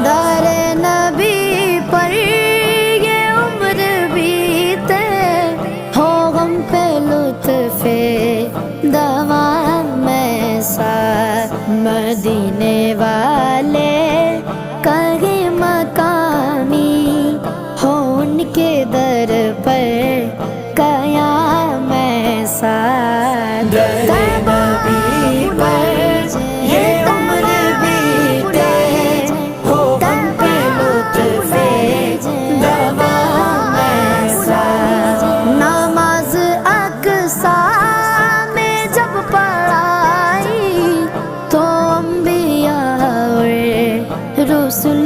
दारे नबी पर ये उम्र बीते, हो गम पे लुत्फ़े दवा में साथ। मदीने वाले कहे मकामी, हो उनके दर पर कयामत साथ। दरे नबी पर ये उम्र बीते, हो गम पे लुत्फ़े दवा में साथ। नमाज अक़सा में जब पढ़ाई, तो अंबिया और रसूल